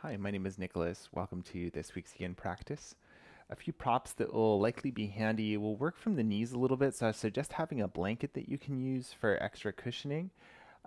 Hi, my name is Nicholas. Welcome to this week's Yin practice. A few props that will likely be handy will work from the knees a little bit, so I suggest having a blanket that you can use for extra cushioning.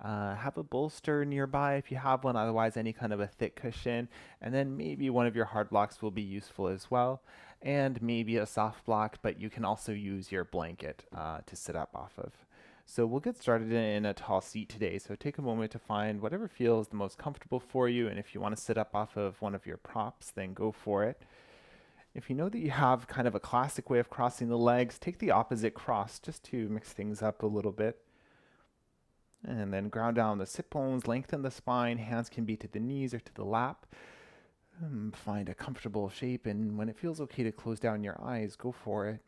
Have a bolster nearby if you have one, otherwise, any kind of a thick cushion. And then maybe one of your hard blocks will be useful as well, and maybe a soft block, but you can also use your blanket to sit up off of. So we'll get started in a tall seat today. So take a moment to find whatever feels the most comfortable for you. And if you want to sit up off of one of your props, then go for it. If you know that you have kind of a classic way of crossing the legs, take the opposite cross just to mix things up a little bit. And then ground down the sit bones, lengthen the spine. Hands can be to the knees or to the lap. Find a comfortable shape, and when it feels okay to close down your eyes, go for it.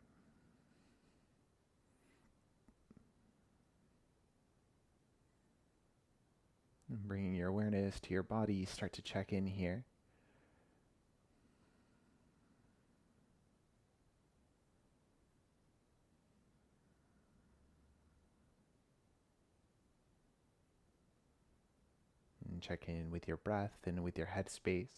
And bringing your awareness to your body, start to check in here. And check in with your breath and with your headspace.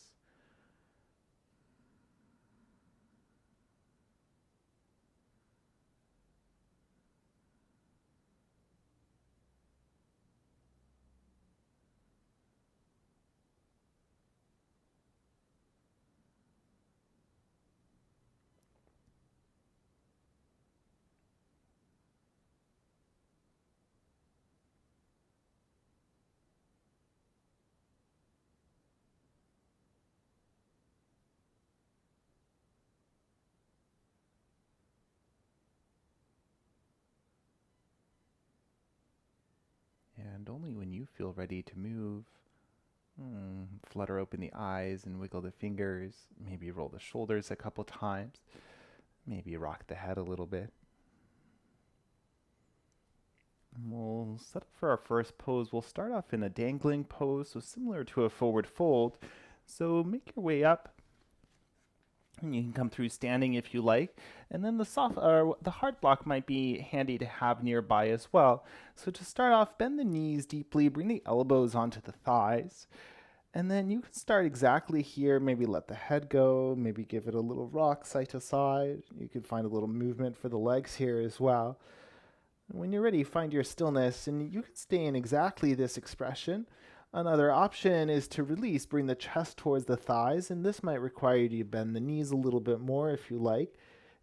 And only when you feel ready to move, flutter open the eyes and wiggle the fingers, maybe roll the shoulders a couple times, maybe rock the head a little bit. And we'll set up for our first pose. We'll start off in a dangling pose, so similar to a forward fold. So make your way up, and you can come through standing if you like. And then the hard block might be handy to have nearby as well. So to start off, bend the knees deeply, bring the elbows onto the thighs. And then you can start exactly here. Maybe let the head go, maybe give it a little rock side to side. You could find a little movement for the legs here as well. When you're ready, find your stillness, and you can stay in exactly this expression. Another option is to release, bring the chest towards the thighs, and this might require you to bend the knees a little bit more if you like.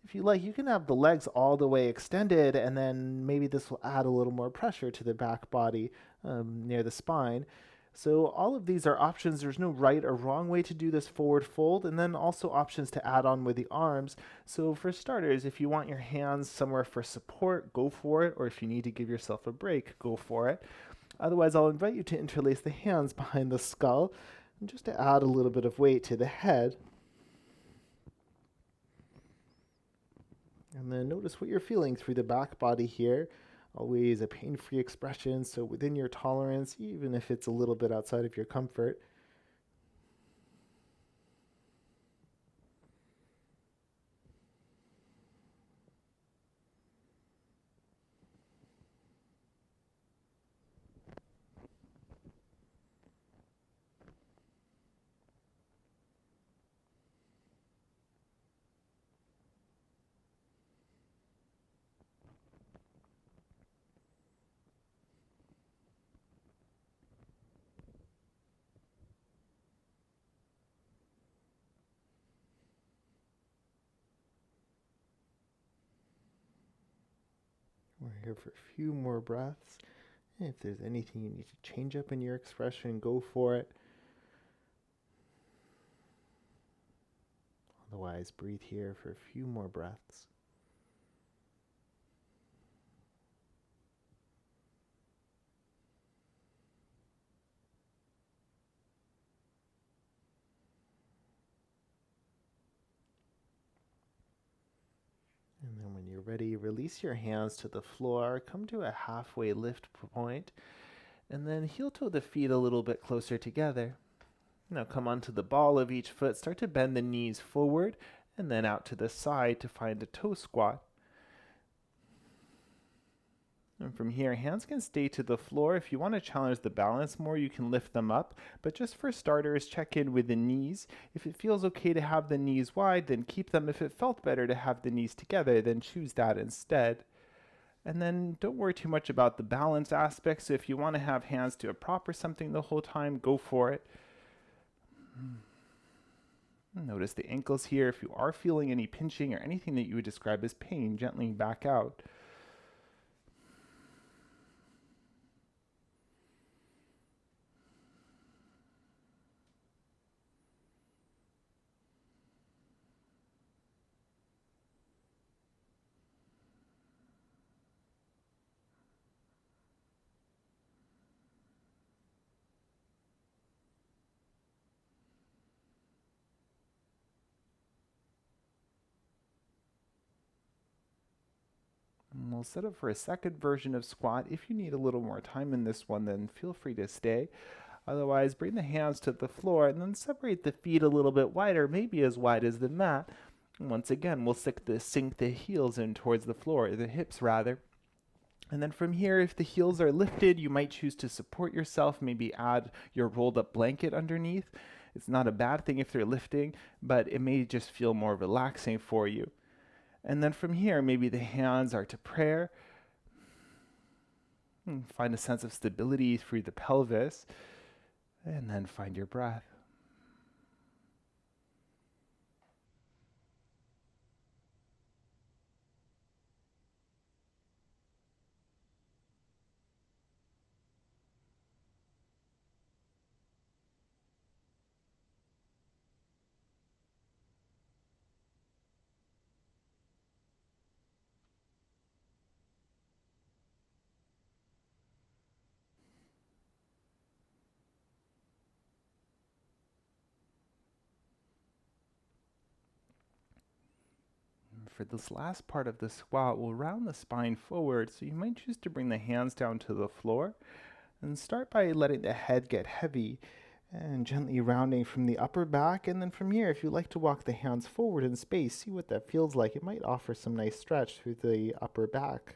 If you like, you can have the legs all the way extended, and then maybe this will add a little more pressure to the back body near the spine. So all of these are options. There's no right or wrong way to do this forward fold, and then also options to add on with the arms. So for starters, if you want your hands somewhere for support, go for it, or if you need to give yourself a break, go for it. Otherwise, I'll invite you to interlace the hands behind the skull, just to add a little bit of weight to the head. And then notice what you're feeling through the back body here. Always a pain-free expression, so within your tolerance, even if it's a little bit outside of your comfort. We're here for a few more breaths. And if there's anything you need to change up in your expression, go for it. Otherwise, breathe here for a few more breaths. And then when you're ready, release your hands to the floor, come to a halfway lift point, and then heel toe the feet a little bit closer together. Now come onto the ball of each foot, start to bend the knees forward, and then out to the side to find a toe squat. And from here, hands can stay to the floor. If you want to challenge the balance more, you can lift them up. But just for starters, check in with the knees. If it feels okay to have the knees wide, then keep them. If it felt better to have the knees together, then choose that instead. And then don't worry too much about the balance aspect. So if you want to have hands to a prop or something the whole time, go for it. Notice the ankles here. If you are feeling any pinching or anything that you would describe as pain, gently back out. And we'll set up for a second version of squat. If you need a little more time in this one, then feel free to stay. Otherwise, bring the hands to the floor and then separate the feet a little bit wider, maybe as wide as the mat. And once again, we'll sink the heels in towards the floor, the hips rather. And then from here, if the heels are lifted, you might choose to support yourself, maybe add your rolled up blanket underneath. It's not a bad thing if they're lifting, but it may just feel more relaxing for you. And then from here, maybe the hands are to prayer. Find a sense of stability through the pelvis, and then find your breath. For this last part of the squat, we'll round the spine forward, so you might choose to bring the hands down to the floor and start by letting the head get heavy and gently rounding from the upper back. And then from here, if you like to walk the hands forward in space, see what that feels like. It might offer some nice stretch through the upper back.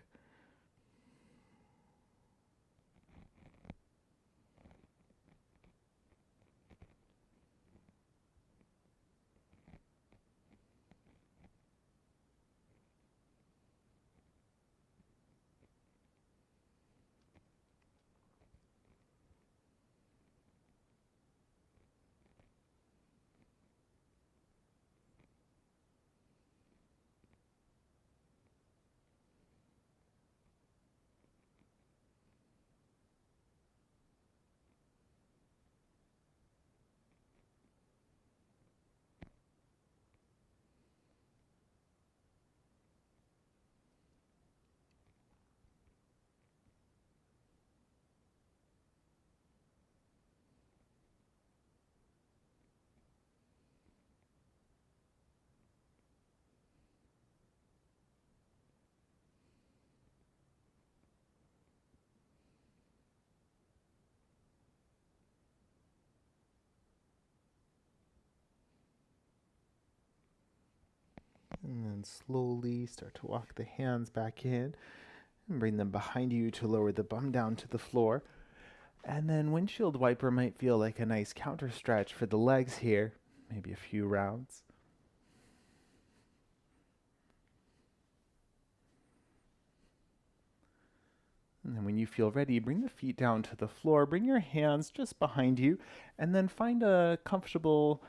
And then slowly start to walk the hands back in and bring them behind you to lower the bum down to the floor. And then windshield wiper might feel like a nice counter stretch for the legs here, maybe a few rounds. And then when you feel ready, bring the feet down to the floor, bring your hands just behind you, and then find a comfortable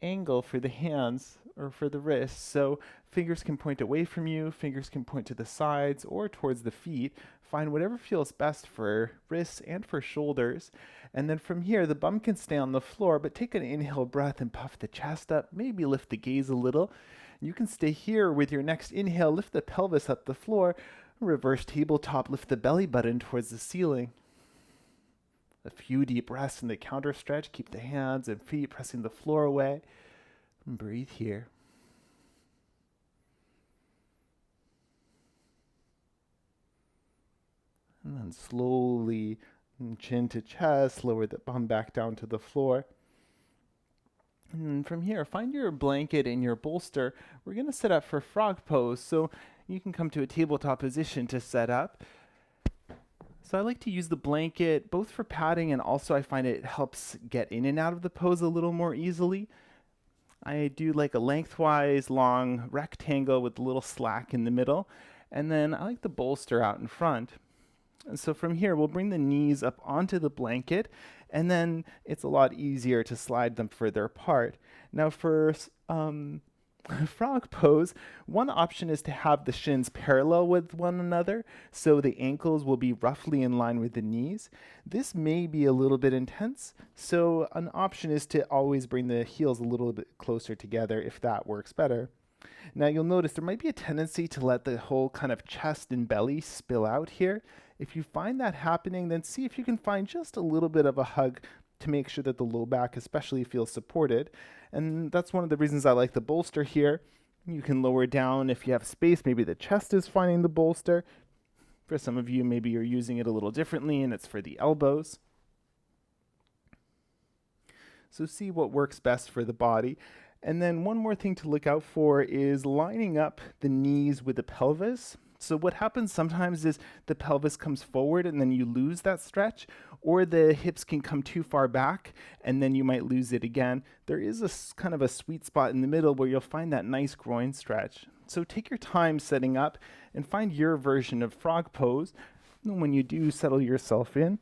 angle for the hands or for the wrists. So fingers can point away from you, fingers can point to the sides or towards the feet. Find whatever feels best for wrists and for shoulders. And then from here, the bum can stay on the floor, but take an inhale breath and puff the chest up, maybe lift the gaze a little. You can stay here with your next inhale, lift the pelvis up the floor, reverse tabletop, lift the belly button towards the ceiling. A few deep breaths in the counter stretch. Keep the hands and feet pressing the floor away. And breathe here. And then slowly, chin to chest, lower the bum back down to the floor. And from here, find your blanket and your bolster. We're going to set up for frog pose. So you can come to a tabletop position to set up. So I like to use the blanket both for padding and also I find it helps get in and out of the pose a little more easily. I do like a lengthwise long rectangle with a little slack in the middle, and then I like the bolster out in front. And so from here, we'll bring the knees up onto the blanket, and then it's a lot easier to slide them further apart. Now for frog pose, one option is to have the shins parallel with one another, so the ankles will be roughly in line with the knees. This may be a little bit intense, so an option is to always bring the heels a little bit closer together if that works better. Now you'll notice there might be a tendency to let the whole kind of chest and belly spill out here. If you find that happening, then see if you can find just a little bit of a hug to make sure that the low back especially feels supported. And that's one of the reasons I like the bolster here. You can lower down if you have space. Maybe the chest is finding the bolster. For some of you, maybe you're using it a little differently and it's for the elbows. So see what works best for the body. And then one more thing to look out for is lining up the knees with the pelvis. So what happens sometimes is the pelvis comes forward and then you lose that stretch, or the hips can come too far back and then you might lose it again. There is a kind of a sweet spot in the middle where you'll find that nice groin stretch. So take your time setting up and find your version of frog pose. And when you do settle yourself in,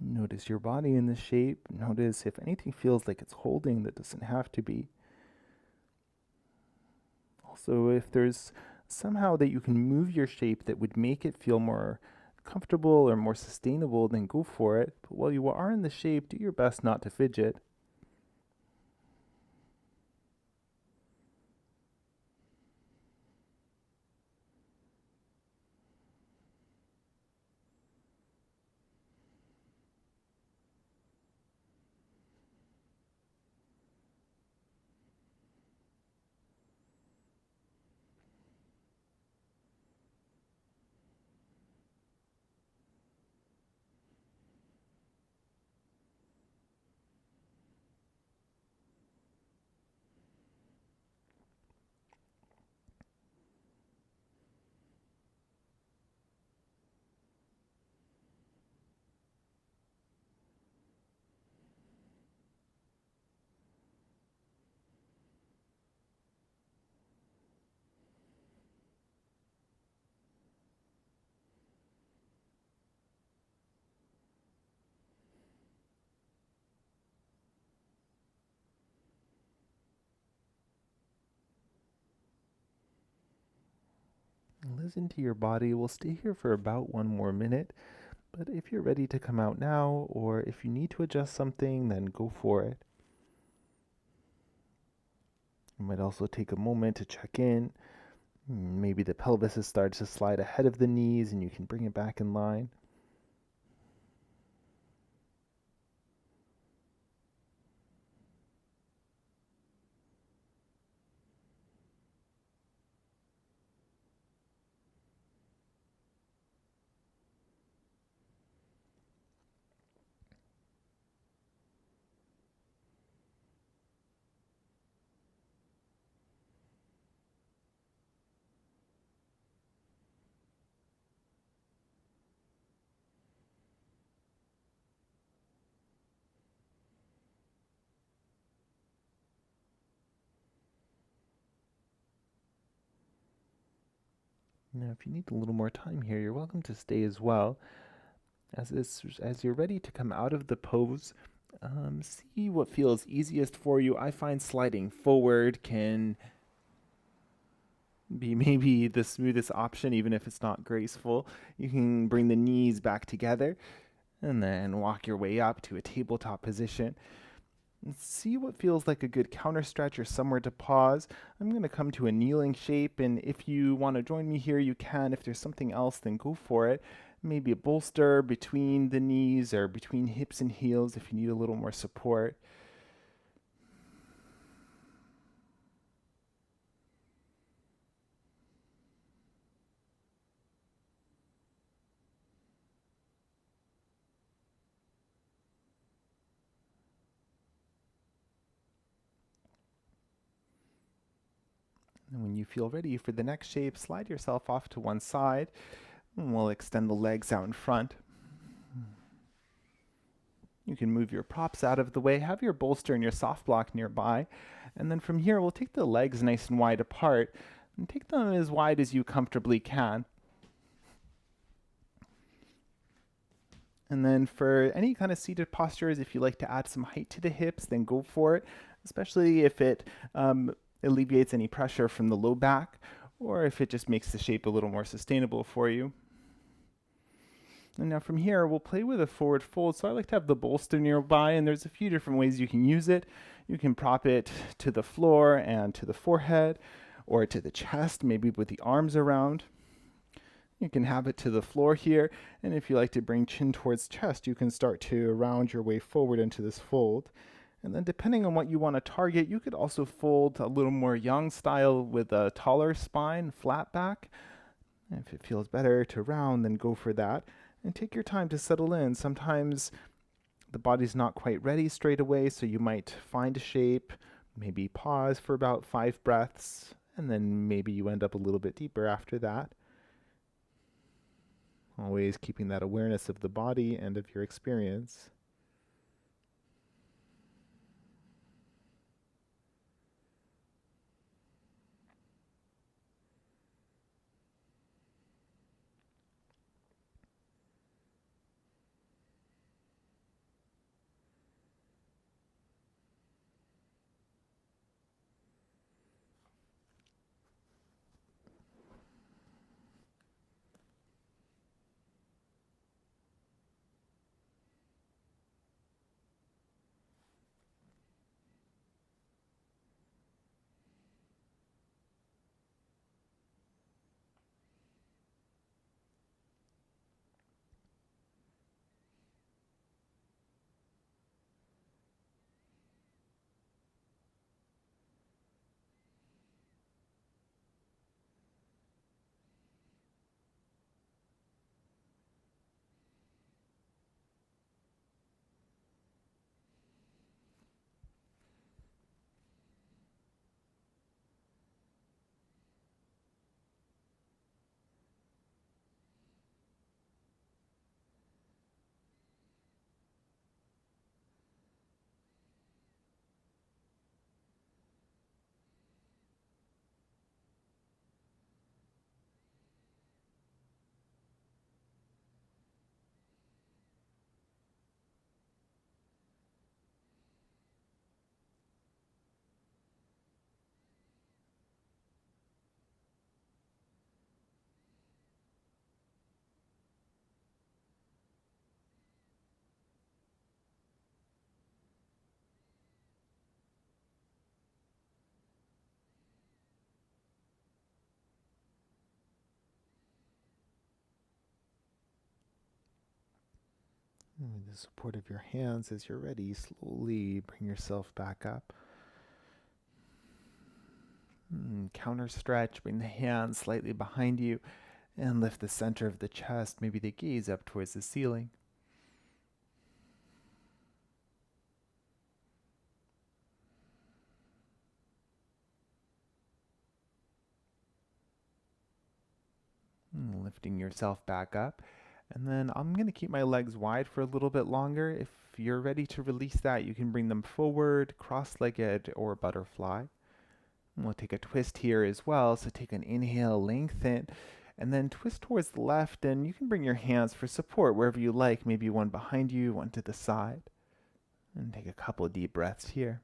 notice your body in the shape. Notice if anything feels like it's holding that doesn't have to be. Also, if there's somehow that you can move your shape that would make it feel more comfortable or more sustainable, then go for it. But while you are in the shape, do your best not to fidget. Listen to your body. We'll stay here for about 1 more minute. But if you're ready to come out now, or if you need to adjust something, then go for it. You might also take a moment to check in. Maybe the pelvis has started to slide ahead of the knees and you can bring it back in line. Now, if you need a little more time here, you're welcome to stay as well. As you're ready to come out of the pose, see what feels easiest for you. I find sliding forward can be maybe the smoothest option, even if it's not graceful. You can bring the knees back together and then walk your way up to a tabletop position. See what feels like a good counter stretch or somewhere to pause. I'm going to come to a kneeling shape, and if you want to join me here, you can. If there's something else, then go for it. maybe a bolster between the knees or between hips and heels if you need a little more support. And when you feel ready for the next shape, slide yourself off to one side, and we'll extend the legs out in front. You can move your props out of the way, have your bolster and your soft block nearby, and then from here we'll take the legs nice and wide apart and take them as wide as you comfortably can. And then for any kind of seated postures, if you like to add some height to the hips, then go for it, especially if it alleviates any pressure from the low back, or if it just makes the shape a little more sustainable for you. And now from here, we'll play with a forward fold. So I like to have the bolster nearby, and there's a few different ways you can use it. You can prop it to the floor and to the forehead, or to the chest, maybe with the arms around. You can have it to the floor here, and if you like to bring chin towards chest, you can start to round your way forward into this fold. And then depending on what you want to target, you could also fold a little more yang style with a taller spine, flat back. And if it feels better to round, then go for that. And take your time to settle in. Sometimes the body's not quite ready straight away, so you might find a shape, maybe pause for about 5 breaths, and then maybe you end up a little bit deeper after that. Always keeping that awareness of the body and of your experience. With the support of your hands, as you're ready, slowly bring yourself back up. Counter stretch, bring the hands slightly behind you, and lift the center of the chest, maybe the gaze up towards the ceiling. Lifting yourself back up. And then I'm going to keep my legs wide for a little bit longer. If you're ready to release that, you can bring them forward, cross-legged, or butterfly. And we'll take a twist here as well. So take an inhale, lengthen, and then twist towards the left. And you can bring your hands for support wherever you like, maybe one behind you, one to the side. And take a couple of deep breaths here.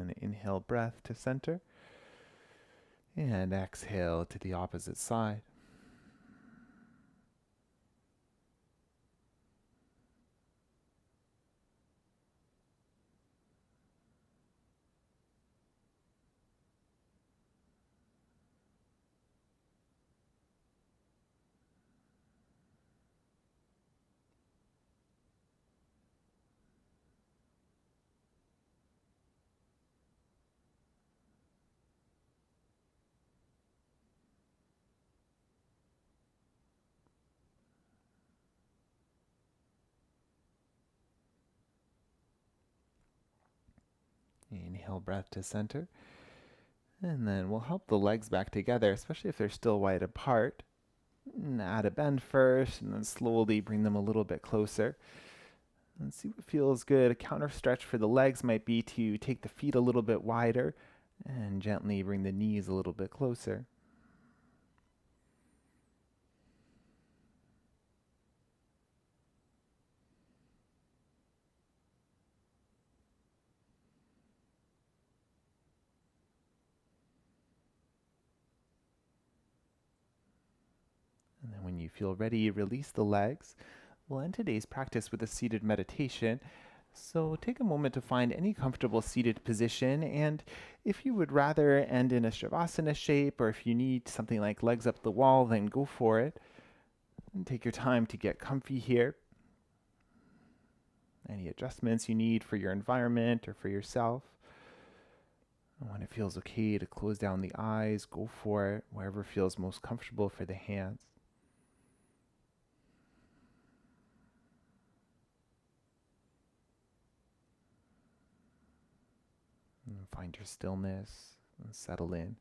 And inhale, breath to center. And exhale to the opposite side. Inhale, breath to center. And then we'll help the legs back together, especially if they're still wide apart. And add a bend first, and then slowly bring them a little bit closer. And see what feels good. A counter stretch for the legs might be to take the feet a little bit wider and gently bring the knees a little bit closer. And then when you feel ready, release the legs. We'll end today's practice with a seated meditation. So take a moment to find any comfortable seated position, and if you would rather end in a Shavasana shape, or if you need something like legs up the wall, then go for it. And take your time to get comfy here. Any adjustments you need for your environment or for yourself. And when it feels okay to close down the eyes, go for it, wherever feels most comfortable for the hands. And find your stillness and settle in.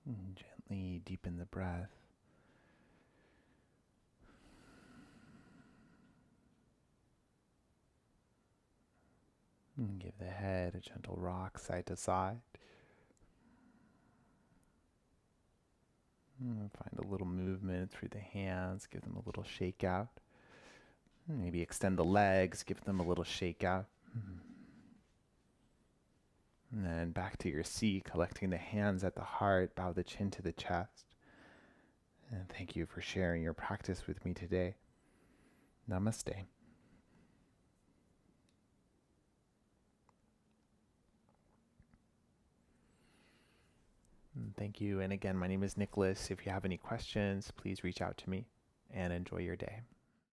And gently deepen the breath. And give the head a gentle rock side to side. And find a little movement through the hands. Give them a little shake out. Maybe extend the legs. Give them a little shake out. And then back to your seat, collecting the hands at the heart. Bow the chin to the chest. And thank you for sharing your practice with me today. Namaste. Thank you. And again, my name is Nicholas. If you have any questions, please reach out to me and enjoy your day.